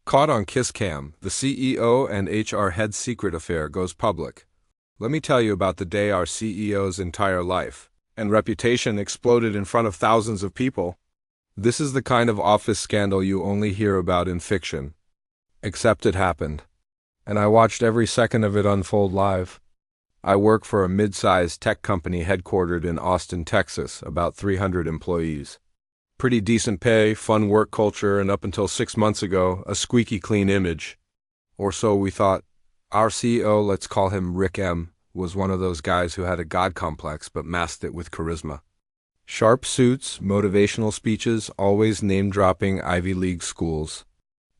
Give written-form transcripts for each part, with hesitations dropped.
Caught on KissCam, the CEO and HR head's secret affair goes public. Let me tell you about the day our CEO's entire life and reputation exploded in front of thousands of people. This is the kind of office scandal you only hear about in fiction. Except it happened. And I watched every second of it unfold live. I work for a mid-sized tech company headquartered in Austin, Texas, about 300 employees. Pretty decent pay, fun work culture, and up until 6 months ago, a squeaky clean image. Or so we thought. Our CEO, let's call him Rick M., was one of those guys who had a god complex but masked it with charisma. Sharp suits, motivational speeches, always name-dropping Ivy League schools.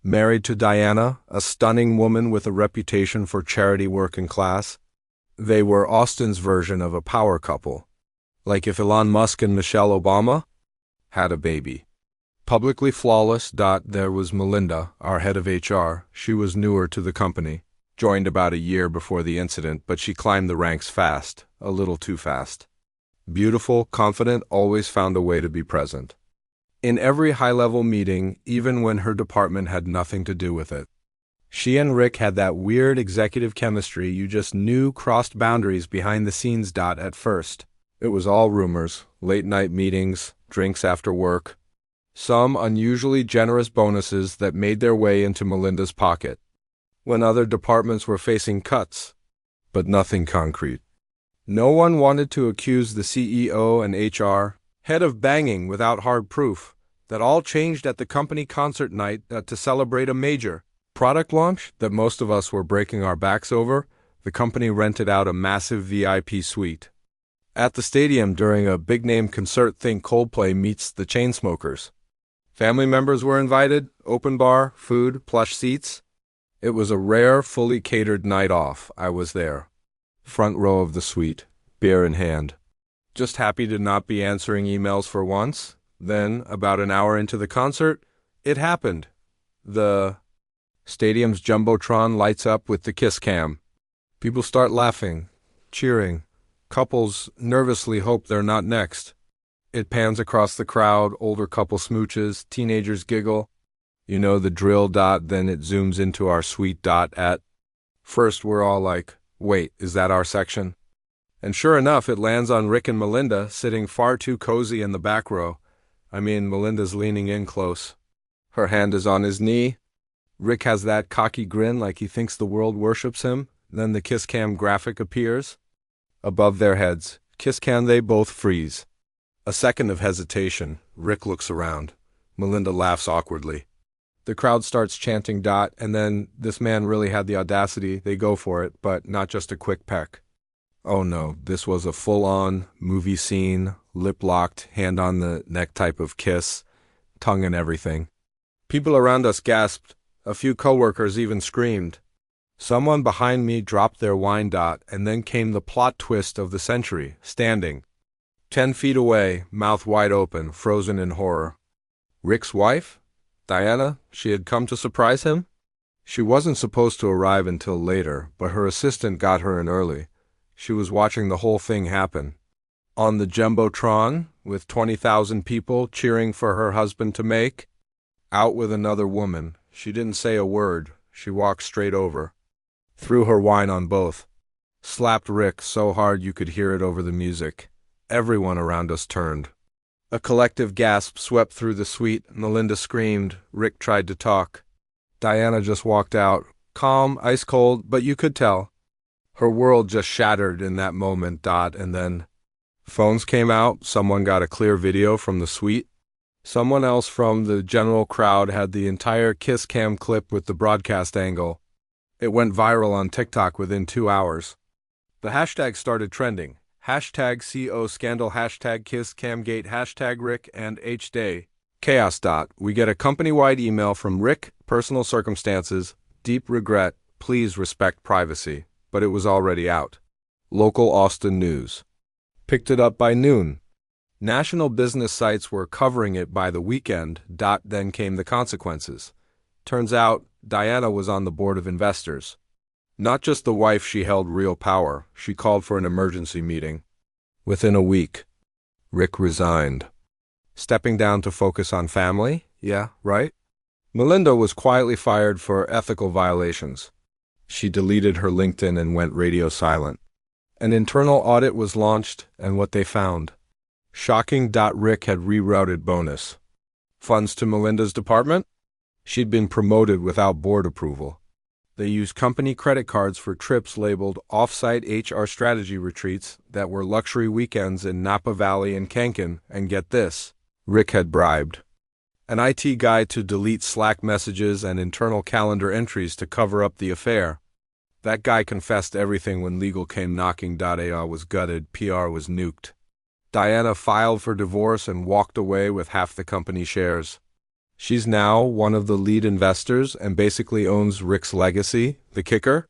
Married to Diana, a stunning woman with a reputation for charity work and class. They were Austin's version of a power couple. Like if Elon Musk and Michelle Obama had a baby. Publicly flawless. There was Melinda, our head of HR. She was newer to the company. Joined about a year before the incident, but she climbed the ranks fast, a little too fast. Beautiful, confident, always found a way to be present. In every high-level meeting, even when her department had nothing to do with it. She and Rick had that weird executive chemistry you just knew crossed boundaries behind the scenes. At first, it was all rumors, late-night meetings, drinks after work. Some unusually generous bonuses that made their way into Melinda's pocket. When other departments were facing cuts, but nothing concrete. No one wanted to accuse the CEO and HR head of banging without hard proof. That all changed at the company concert night to celebrate a major product launch that most of us were breaking our backs over. The company rented out a massive VIP suite at the stadium during a big-name concert. Think Coldplay meets the Chainsmokers. Family members were invited, open bar, food, plush seats. It was a rare, fully catered night off. I was there. Front row of the suite, beer in hand. Just happy to not be answering emails for once. Then, about an hour into the concert, it happened. The stadium's Jumbotron lights up with the KissCam. People start laughing, cheering. Couples nervously hope they're not next. It pans across the crowd, older couple smooches, teenagers giggle. You know the drill. Then it zooms into our suite. At first we're all like, wait, is that our section? And sure enough, it lands on Rick and Melinda, sitting far too cozy in the back row. I mean, Melinda's leaning in close. Her hand is on his knee. Rick has that cocky grin like he thinks the world worships him. Then the KissCam graphic appears. Above their heads, KissCam, they both freeze. A second of hesitation. Rick looks around. Melinda laughs awkwardly. The crowd starts chanting. And then this man really had the audacity. They go for it, but not just a quick peck. Oh no, this was a full-on movie scene, lip-locked, hand on the neck type of kiss, tongue and everything. People around us gasped. A few coworkers even screamed. Someone behind me dropped their wine. And then came the plot twist of the century, standing 10 feet away, mouth wide open, frozen in horror. Rick's wife? Diana? She had come to surprise him? She wasn't supposed to arrive until later, but her assistant got her in early. She was watching the whole thing happen. On the Jumbotron, with 20,000 people cheering for her husband to make. Out with another woman. She didn't say a word. She walked straight over. Threw her wine on both. Slapped Rick so hard you could hear it over the music. Everyone around us turned. A collective gasp swept through the suite. Melinda screamed. Rick tried to talk. Diana just walked out. Calm, ice cold, but you could tell. Her world just shattered in that moment. And then phones came out. Someone got a clear video from the suite. Someone else from the general crowd had the entire KissCam clip with the broadcast angle. It went viral on TikTok within 2 hours. The hashtag started trending. Hashtag CO scandal, hashtag KissCamgate, hashtag Rick and HDay. Chaos. We get a company-wide email from Rick, personal circumstances, deep regret, please respect privacy. But it was already out. Local Austin news. Picked it up by noon. National business sites were covering it by the weekend. Then came the consequences. Turns out, Diana was on the board of investors. Not just the wife, she held real power. She called for an emergency meeting. Within a week, Rick resigned. Stepping down to focus on family? Yeah, right? Melinda was quietly fired for ethical violations. She deleted her LinkedIn and went radio silent. An internal audit was launched, and what they found. Shocking. Rick had rerouted bonus funds to Melinda's department. She'd been promoted without board approval. They used company credit cards for trips labeled off-site HR strategy retreats that were luxury weekends in Napa Valley and Cancun, and get this, Rick had bribed an IT guy to delete Slack messages and internal calendar entries to cover up the affair. That guy confessed everything when legal came knocking. AI was gutted, PR was nuked. Diana filed for divorce and walked away with half the company shares. She's now one of the lead investors and basically owns Rick's legacy. The kicker?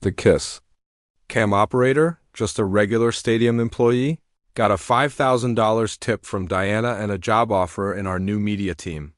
The KissCam operator, just a regular stadium employee, got a $5,000 tip from Diana and a job offer in our new media team.